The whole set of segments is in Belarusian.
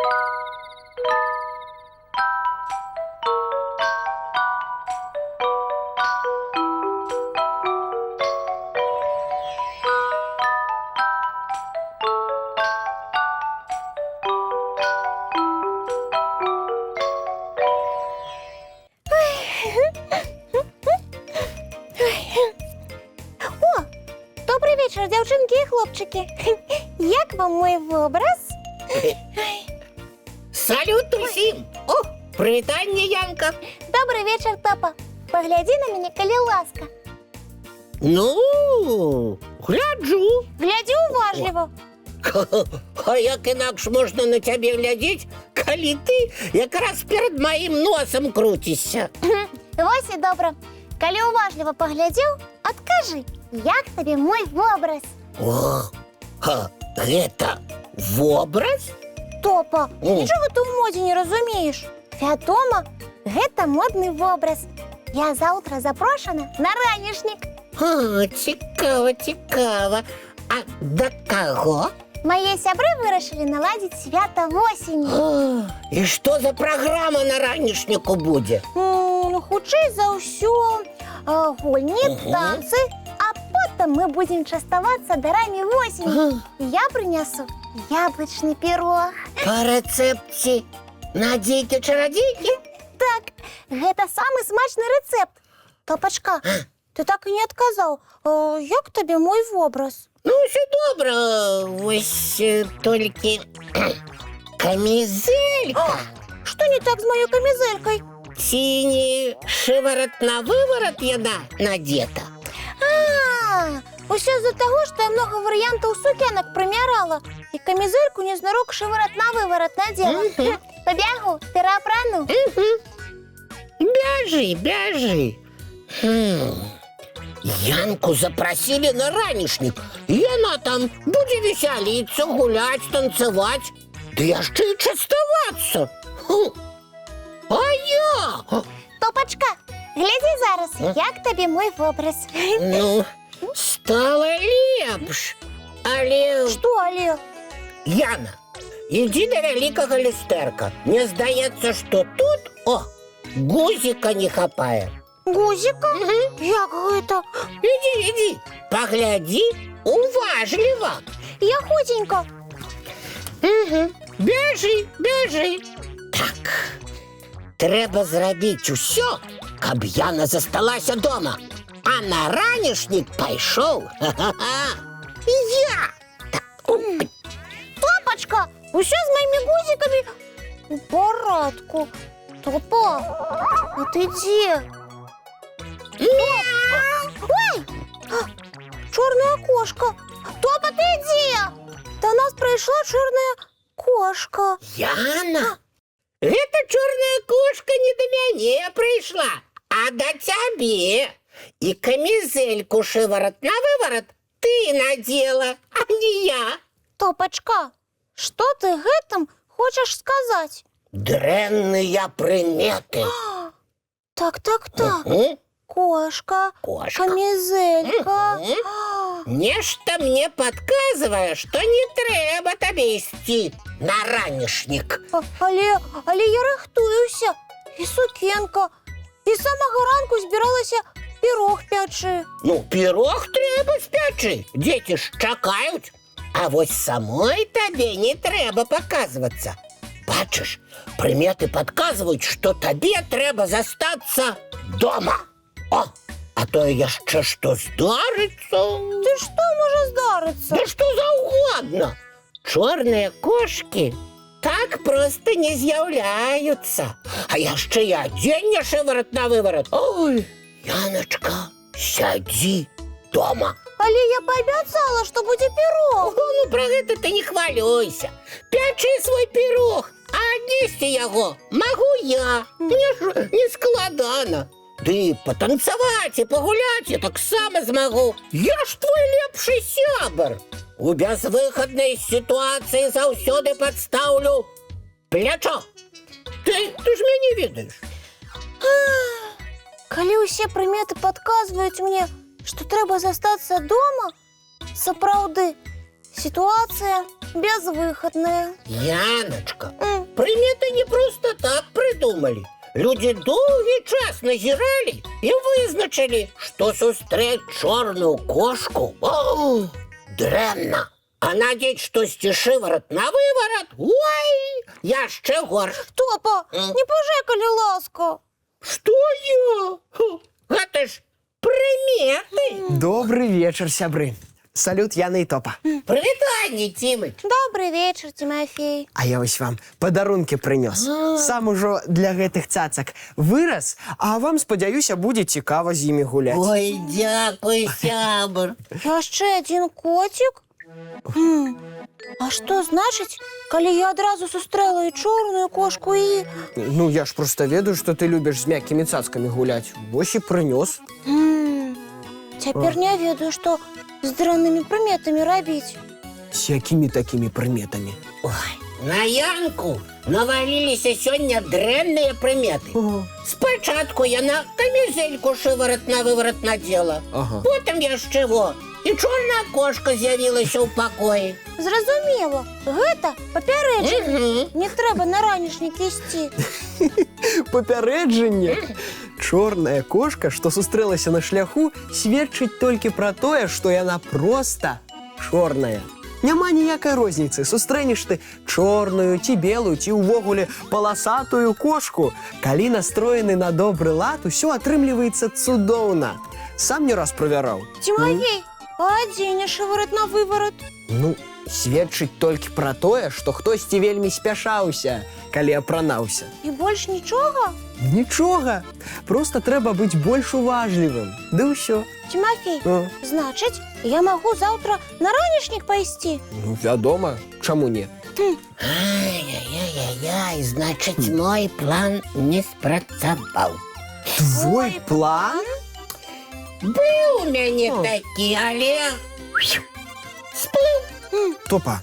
О, добрий вечір, дівчинки і хлопчики. Як вам мой образ? Салют усім! О, привітання, Янка! Добрий вечір, Топа. Погляди на мене, коли ласка. Ну, гляджу. Гляди уважливо. А як інакш можна на тебе глядіти, коли ти якраз перед моїм носом крутишся? Ось і добре. Коли уважливо поглядів, откажи, як тобі мой образ? О, гэта в образ? Топа, нічого ти в моді не розумієш. Вядома, гэта модний образ. Я завтра запрошена на ранішник. О, цікаво, цікаво. А до кого? Мої сябри вирішили наладити свято осені. О, і що за програма на ранішнику буде? Хутчэй за ўсё, гульні, танцы, а потым мы будем частавацца дарамі осені. Я прынесу яблычны пірог. По рецепті Надійки-чародійки? Так, гэта самы смачны рэцэпт. Топачка, ты так і не адказаў, як табе мой образ? Ну, все добре, ось тільки камізелька. Што не так з маёй камізэлькай? Синий шиворот на выворот яна надета. Усё з-за таго, што я много варыянтаў сукенак прымярала і камізэльку незнарок шиворот на выворот надела. Пабягу, пераапрану. Бяжи, бяжи. Янку запросили на ранішник, і яна там будзе весяліцца, гуляць, танцевать, да яшчэ і частавацца. А я? Топачка, гляди зараз, як табе мой образ. Ну, стало лепш, але... Што, але? Яна, иди до великого люстерка. Мне здаецца, што тут, гузика не хапае. Гузика? Як гэта? Иди, погляди уважливо. Я худенька. Бяжи. Так, трэба зрабіць усё, каб Яна засталася дома, а на ранішнік пайшоў я. Топачка, усё з маімі гузикамі у парадку. Топа, а ты дзе? Ой! Чорная кошка. Топа, ты дзе? До нас прыйшла чорная кошка. Яна, гэта чорная кошка не да мяне прыйшла, а да цябе. І камізельку шиворот на выворот ты надела, а не я. Топачка, што ты гэтым хочаш сказаць? Дрэнныя прыметы. Так. Кошка, Кошка. камізелька. Нешта мне падказвае, што не трэба табе ісці на ранішнік. Але я рыхтуюся. І сукенка. І з самага ранку збіралася пірог пячы. Ну, пірог трэба спячы, дзеці ж чакаюць. А вось самой табе не трэба паказвацца. Бачыш, прыметы падказваюць, што табе трэба застацца дома. А то яшчэ што здарыцца. Ты што можа здарыцца? Да што заўгодна. Чорныя кошкі так проста не з'яўляюцца. А яшчэ і адзенне шиворот на выворот. Ой, Яночка, сядзі дома. Але я паабяцала, што будзе пірог. Ну, пра гэта ты не хвалюйся. Пячы свой пірог, а аднесці яго магу я. Мне ж не складана. Ды патанцаваць і пагуляць я таксама змагу. Я ж твой лепшы сябар. У бязвыхаднай сітуацыі заўсёды падстаўлю плячо. Ты ж мяне ведаеш. Калі ўсе прыметы падказваюць мне, што трэба застацца дома, сапраўды, ситуация безвыходная. Яночка, приметы не просто так придумали. Люди довгий час назирали і визначили, що зустріти чорну кошку древно. А надеть щось шиворот на виворот, ой, я ще горш. Топа, не пожекали ласку. Що я? Это ж примети. Добрый вечер, сябры. Салют, Яна и Топа. Привітання, Тімич. Добрый вечер, Тимофей. А я ось вам подарунки принес. Сам ужо для гэтых цацак вырас, а вам, спадзяюся, будзе цікава з імі гуляць. Ой, дякую, сябр. Яшчэ один котик? А что значит, коли я одразу сустрэла и чорную кошку, и... Ну, я ж просто ведаю, што ты любіш з мяккімі цацкамі гуляць. Вось і прынёс. Цяпер не ведаю, што з дрэннымі прыметамі рабіць. З якімі такімі прыметамі? Ой, на Янку наваліліся сёння дрэнныя прыметы. Спачатку яна камізельку шиворот на выворот надела. Ага. Потым яшчэ во. І чорная кошка з'явілася ў пакоі. Зразумела, гэта папярэджанне. Не трэба на ранішнік ісці. Папярэджанне? Чорная кошка, што сустрэлася на шляху, сведчыць толькі пра тое, што яна проста чорная. Няма ніякай розніцы, сустрэнеш ты чорную, ці белую, ці ўвогуле паласатую кошку. Калі настроены на добры лад, усё атрымліваецца цудоўна. Сам не раз правяраў. Тимофей, а адзенне шиворот на выворот? Ну, сведчыць толькі пра тое, што хтосьці вельмі спяшаўся, калі апранаўся. І больш нічога? Нічога. Просто трэба быць больш уважлівым. Ды ўсё. Тимофей, значыць, я магу заўтра на ранішнік пайсці? Ну, вядома, чаму не? Ай-яй-яй-яй, значыць, мой план не спрацаваў. Твой план? Быў у мяне такі, але... сплыў. Топа,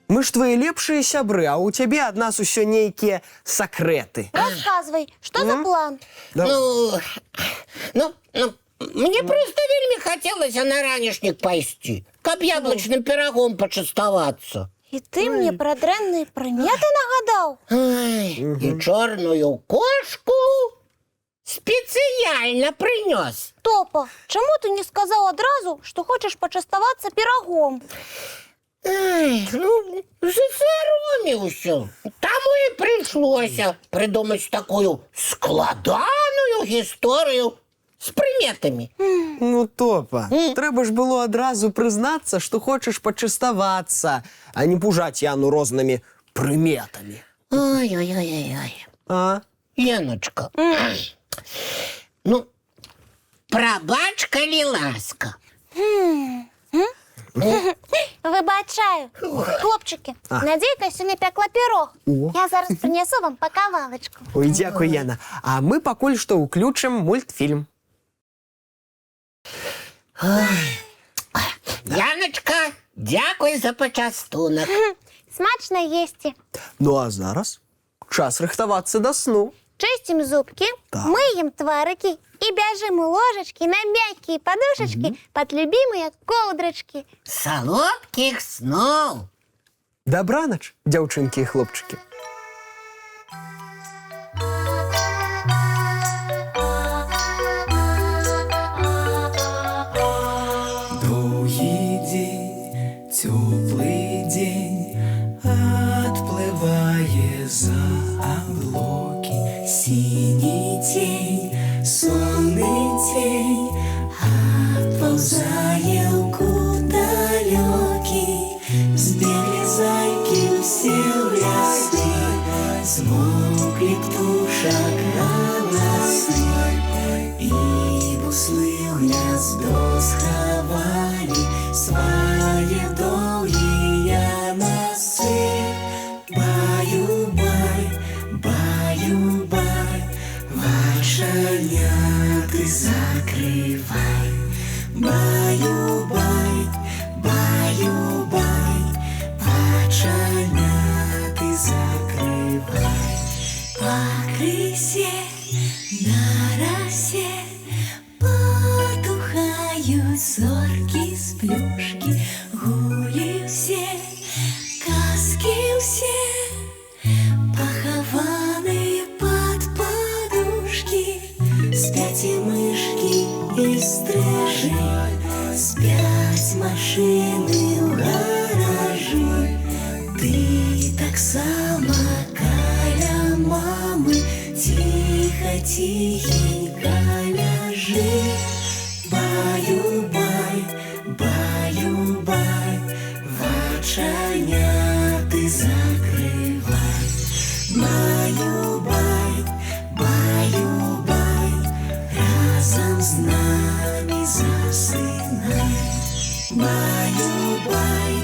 мы ж твои лепшыя сябры, а у цябе ад нас усё нейкія сакрэты. Расказвай, што за план? Ну, мне просто вельмі хацелася на ранішнік пайсці, каб яблычным пірагом пачаставацца. І ты мне пра дрэнныя прыметы нагадаў? Ай, і чорную кошку спецыяльна прынёс. Топа, чаму ты не сказаў адразу, што хочаш пачаставацца пірагом? Ай, ну, засаромеўся. Таму і прыйшлося прыдумаць такую складаную гісторыю з прыметамі. Ну, Топа, трэба ж было адразу прызнацца, што хочаш пачаставацца, а не пужаць Яну рознымі прыметамі. Ой-ой-ой-ой. А? Яночка, ну, прабач, калі ласка. Выбачаю. Хлопчыкі, Надзейка сёння пякла пірог. О. Я зараз прынясу вам па кавалачку. Ой, дзякуй, Яна. А мы пакуль што ўключым мультфільм. Яночка, дзякуй за пачастунак. Смачна есці. Ну, а зараз час рыхтавацца да сну. Чысцім зубкі, Так. мыем тварыкі і бяжым у ложачкі на мяккія падушачкі пад любімыя коўдрачкі. Салодкіх сноў. Дабранач, дзяўчынкі і хлопчыкі. Доўгі дзень, цёплы дзень, адплывае за аблокі. Сіні цень, сонны цень, адпаўзае ў кут далёкі. Збеглі зайкі ўсе ў лясы, змоўклі птушак галасы, і буслы ў гняздо схавалі свае доўгія носы. Баю-бай, баю-бай, вачаняты закрывай. Баю-бай, баю-бай, вачаняты закрывай. Пакрысе на расе потухаюць зоркі з плюшкі, гулі усе похованные под подушки. Спят и мышки, и стрижи, спят машины в гаражи. Ты так сама каля мамы, тихо, тихенько ляжи. Баю-бай, баю-бай, вачаня ты закрывай. Баю-бай, баю-бай, разом с нами засынай. Баю-бай,